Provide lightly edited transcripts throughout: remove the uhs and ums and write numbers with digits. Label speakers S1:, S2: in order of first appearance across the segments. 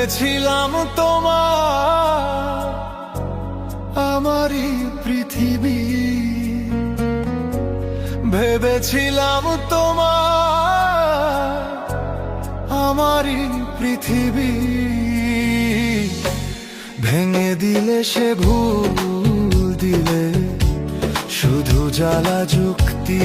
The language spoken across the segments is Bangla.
S1: ভেবেছিলাম তোমার আমারই পৃথিবী, ভেবেছিলাম তোমার আমারই পৃথিবী। ভেঙে দিলে সে ভুল দিলে শুধু জ্বালা যুক্তি,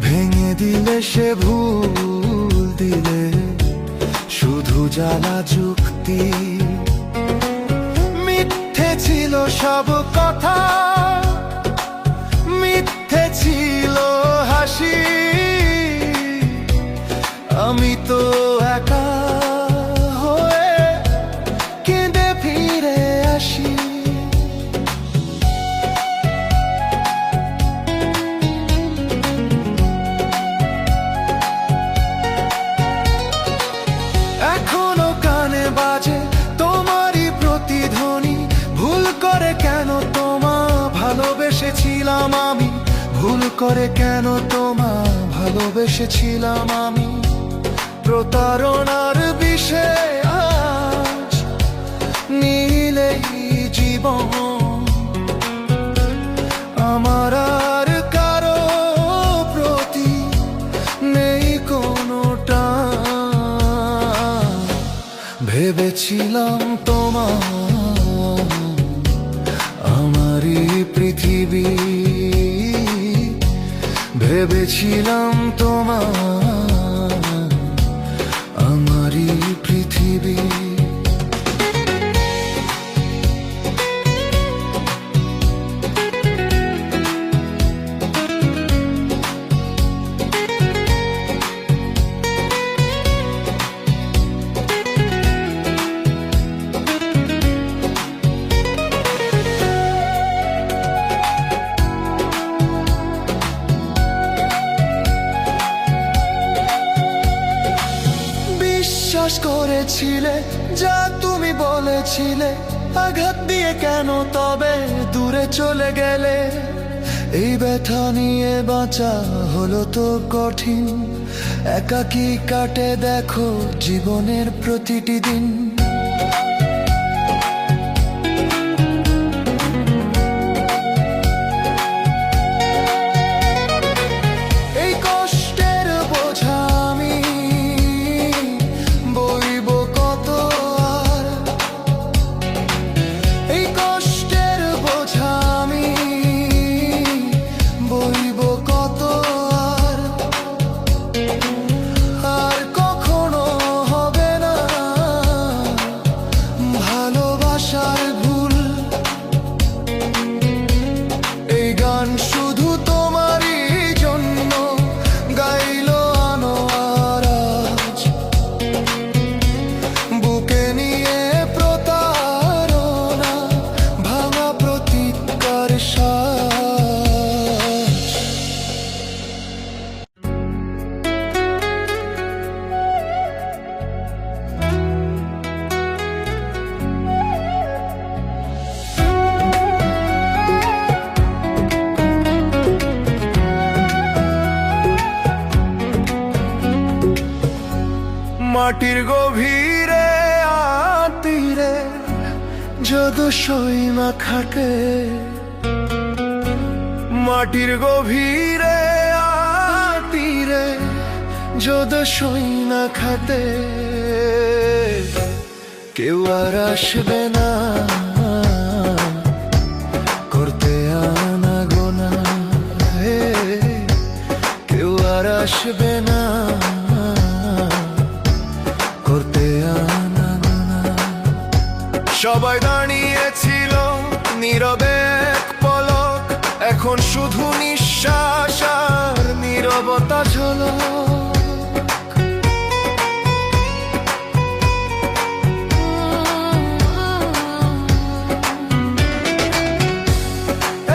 S1: ভেঙে দিলে সে ভুল দিলে শুধু জ্বালা যুক্তি। মিথ্যে ছিল সব কথা, মিথ্যে ছিল হাসি, আমি তো একা হয়ে কেঁদে ফিরে আসি। এখনো কানে বাজে তোমারই প্রতিধ্বনি, ভুল করে কেন তোমায় ভালোবেসেছিলাম আমি, ভুল করে কেন তোমায় ভালোবেসেছিলাম আমি। প্রতারণার বিষে আজ নীলেই জীবন, আমার আর কারো প্রতি নেই কোনোটা। ভেবেছিলাম তোমার আমারই পৃথিবী, ভেবেছিলাম তোমার আমারই পৃথিবী। বিশ্বাস করেছিলে যা তুমি বলেছিলে, আঘাত দিয়ে কেন তবে দূরে চলে গেলে। এই ব্যথা নিয়ে বাঁচা হলো তো কঠিন, একাকী কাটে দেখো জীবনের প্রতিটি দিন। শুধু তোমারই জন্য গাইলো আনোয়ার আজ, বুকে নিয়ে প্রতারণা ভাঙা প্রতিজ্ঞার শ্বাস। মাটির গভীরে আতিরে যদ সই না খাটে, মাটির গভীরে আতিরে যদ সই না খাটে। কেউ আর আসবে না করতে আনা গোনা, কেউ আর আসবে না করতে আনা গোনা। সবাই দাঁড়িয়েছিল নীরবে এক পলক, এখন শুধু নিঃশ্বাস আর নীরবতা ঝলক।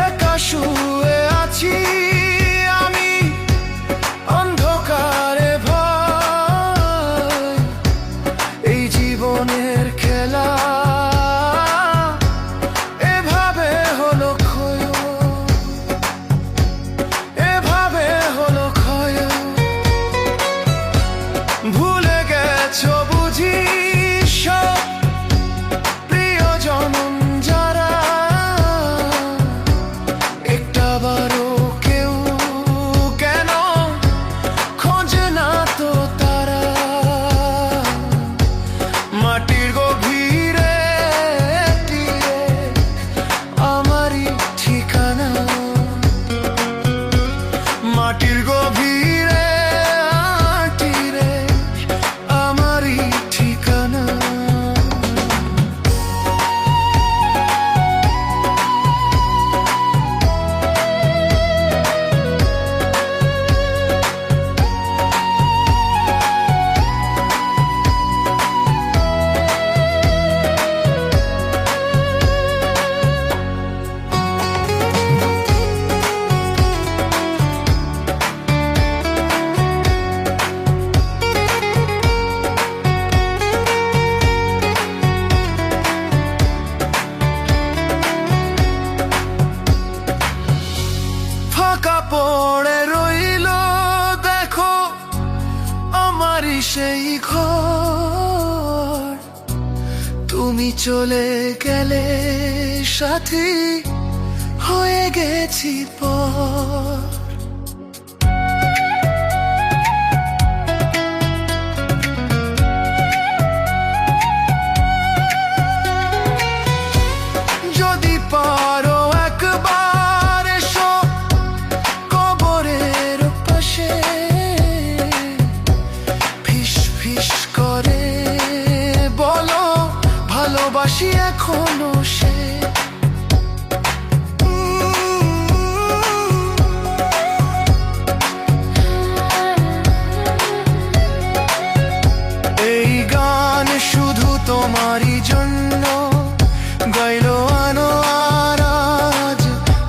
S1: একা শুয়ে আছি আমি অন্ধকারে ভয়, এই জীবনের খেলা এভাবে হলো ক্ষয়, এভাবে হলো ক্ষয়। ঘর, তুমি চলে গেলে সাথী হয়ে গেছি পর। যদি পারো একবার এসো কবরের পাশে, ফিস ফিস করে বলো ভালোবাসি এখনো সে। এই গান শুধু তোমারই জন্য গাইলো আনোয়ার আজ,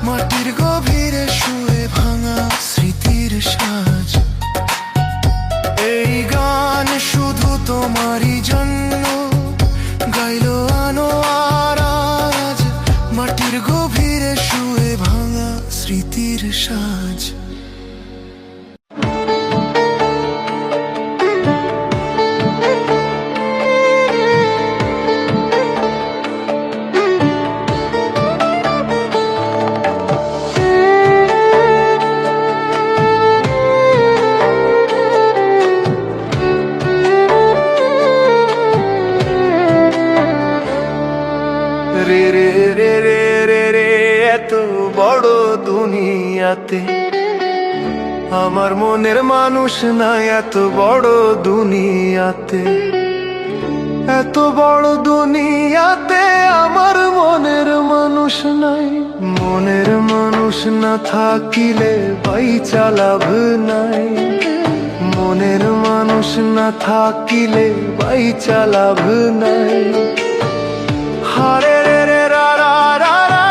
S1: মাটির গভীরে শুয়ে ভাঙা স্মৃতির সাজ। এই গান শুধু তোমারই জন্য গাইলো আনোয়ার আজ, মাটির গভীরে শুয়ে ভাঙা স্মৃতির সাজ। রে রে রে রে রে রে, এত বড় দুনিয়াতে আমার মনের মানুষ নাই, এত বড় দুনিয়াতে, এত বড় দুনিয়াতে আমার মনের মানুষ নাই। মনের মানুষ না থাকিলে বাইচা লাভ নাই, মনের মানুষ না থাকিলে বাইচা লাভ নাই। হারে রে রে রা রা রা রা,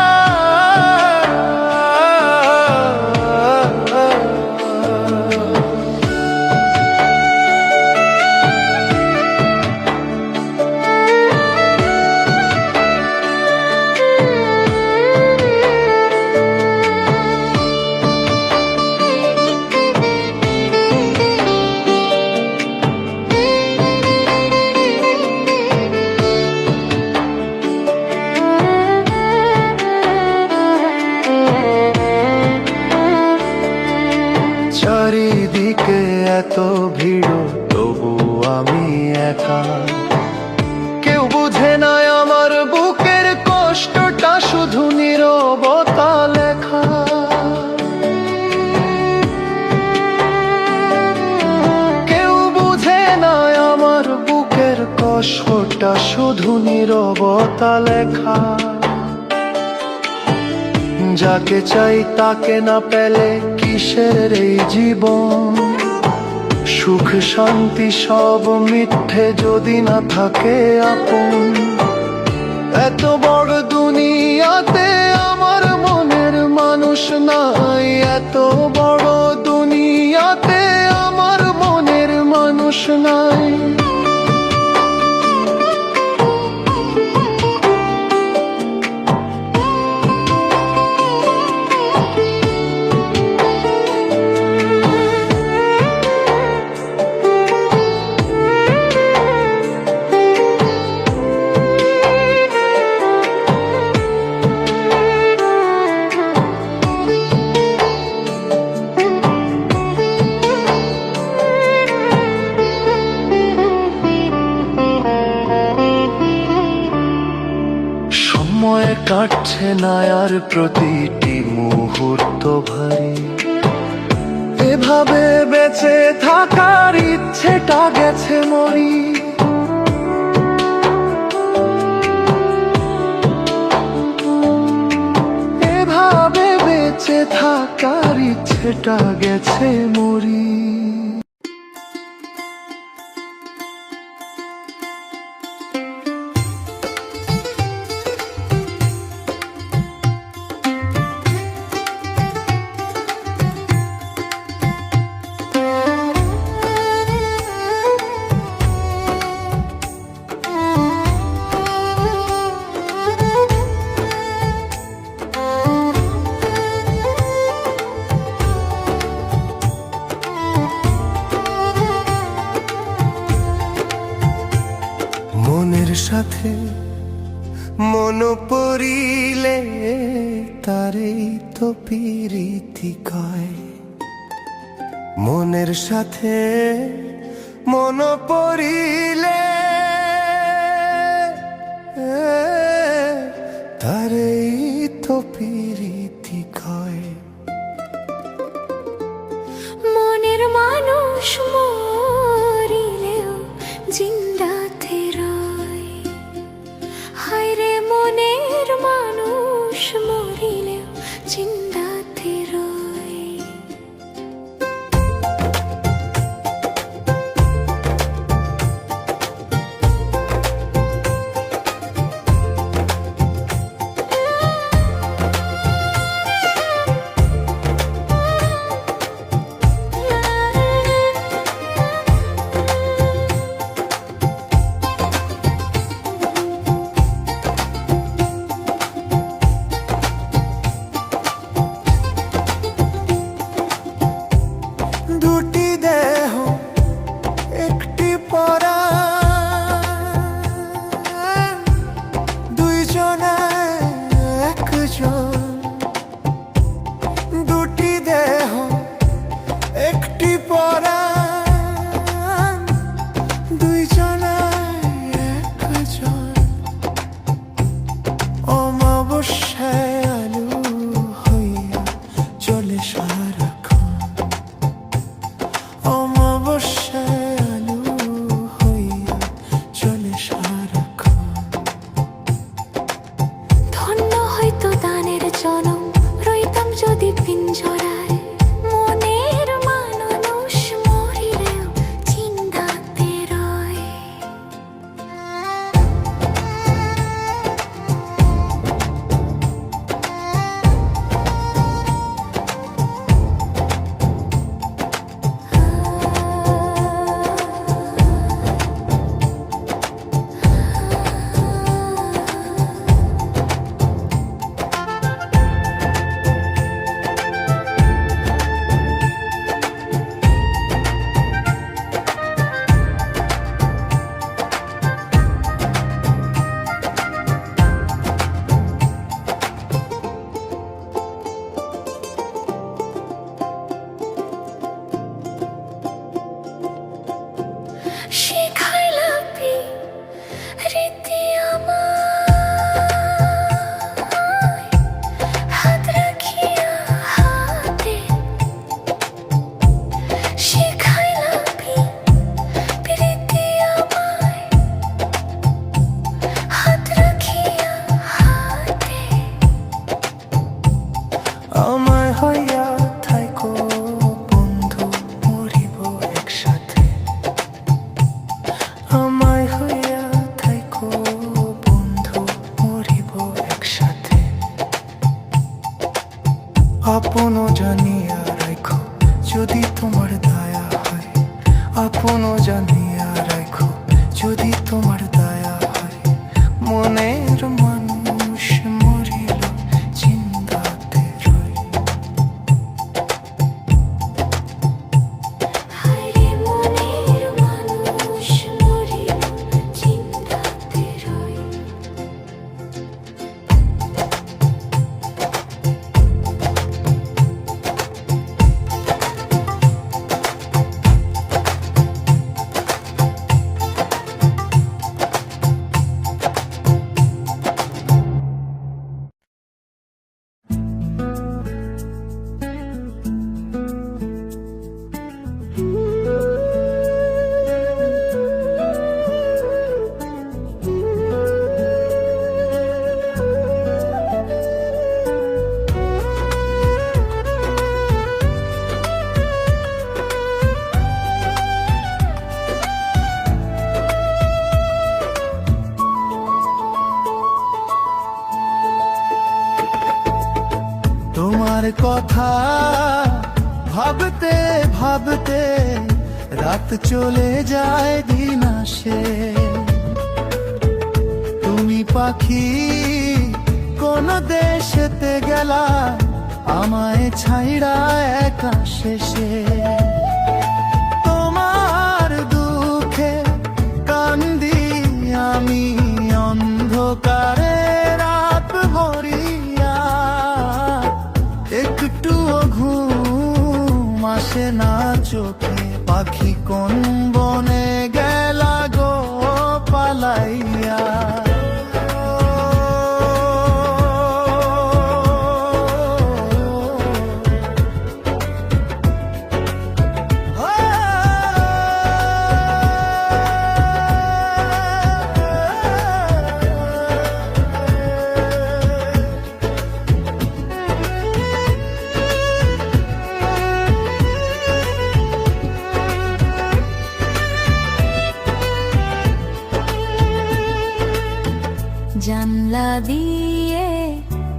S1: চারিদিকে এত ভিড় তবু আমি একা, কেউ বুঝে না আমার বুকের কষ্টটা, শুধু নীরবতা লেখা। কেউ বুঝে না আমার বুকের কষ্টটা, শুধু নীরবতা লেখা। যাকে চাই তাকে না পেলে কিসের এই জীবন, সুখ শান্তি সব মিথ্যে যদি না থাকে আপন। এত বড় দুনিয়াতে আমার মনের মানুষ নাই, এত বড় দুনিয়াতে আমার মনের মানুষ নাই। সময় কাটছে না আর প্রতিটি মুহূর্ত ভারী, এভাবে বেঁচে থাকার ইচ্ছেটা গেছে মরি। এভাবে বেঁচে থাকার ইচ্ছেটা গেছে মরি। সাথে মন পড়িলে তারেই তো প্রীতি কয়। মনের সাথে মন পড়িলে তারেই তো প্রীতি কয়।
S2: মনের মানুষ মরিলেও জিন্দাতে রয়। হায় রে মনের মানুষ মরিলেও জিন্দাতে রয়।
S1: দুটি দেহ একটি পরাণ, দুইজনে একজন। দুটি দেহ একটি পরাণ, দুইজনে একজন। অমাবস্যায় আলো হইয়া চলে সারাক্ষণ। অমাবস্যায় আলো হইয়া চলে সারাক্ষণ।
S2: ধন্য হয়তো দানের জনম, রইতাম যদি পিঞ্জরায়। মনের মানুষ মরিলেও জিন্দাতে রয়। শিখাইলা রীতি আমায়, হাত রাখিয়া হাতে। শিখাইলা রীতি আমায়, হাত রাখিয়া হাতে।
S1: আমায় হইয়া থাইকো বন্ধু, মরিব একসাথে। আমায় হইয়া থাইকো বন্ধু, মরিব একসাথে। আপন জানিয়া রাখো যদি তোমার দয়া হয়। আপন জানিয়া রাখো যদি তোমার দয়া হয়। মনের মানুষ মরিল জিন্দাতে রয়।
S2: হায় রে মনের মানুষ মরিলেও জিন্দাতে রয়।
S1: তোমার কথা ভাবতে ভাবতে রাত চলে যায়, দিন আসে। তুমি পাখি কোন দেশেতে গেলা, আমায় ছাইড়া একা শেষে। তোমার দুঃখে কান্দি আমি পাখি কোন বনে গেলা গো পালাইয়া।
S2: জানলা দিয়ে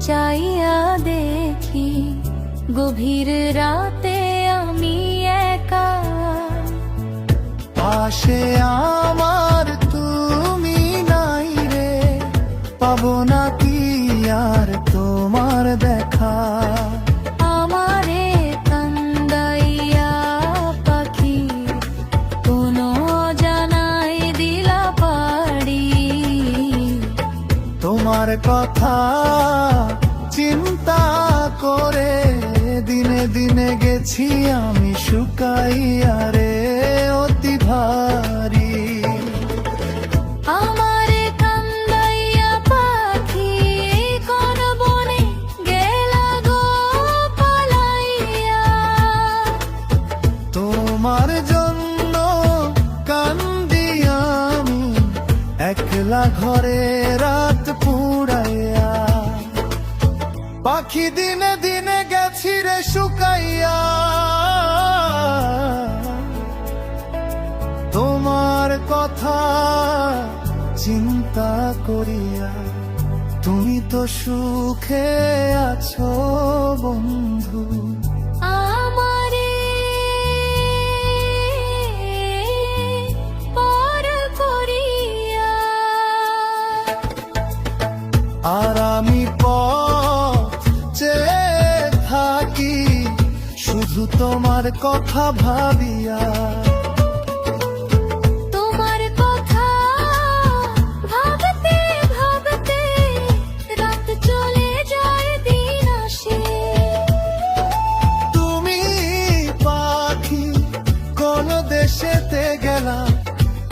S2: চাইয়া দেখি গভীর রাতে আমি একা,
S1: পাশে আমার তুমি নাই রে, পাবো না কি আর তোমার দেখা।
S2: আমারে কান্দাইয়া পাখি কোনো জানাই দিলা পাড়ি।
S1: তোমার কথা চিন্তা করে দিনে দিনে গেছি আমি শুকাইয়া রে অতি ভারী।
S2: আমারে কান্দাইয়া পাখি কোন বনে গেলা গো পালাইয়া।
S1: তোমার জন্য কান্দি আমি একলা ঘরে রাত পুড়াইয়া। পাখি দিনে দিনে গেছি রে শুকাইয়া, তোমার কথা চিন্তা করিয়া। তুমি তো সুখে আছো বন্ধু,
S2: আমারে পর করিয়া।
S1: আর আমি পথ চেয়ে থাকি শুধু তোমার কথা ভাবিয়া।
S2: তোমার কথা ভাবতে ভাবতে রাত চলে যায় দিন আসে।
S1: তুমি পাখি কোন দেশেতে গেলা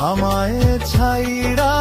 S1: আমায় ছাইরা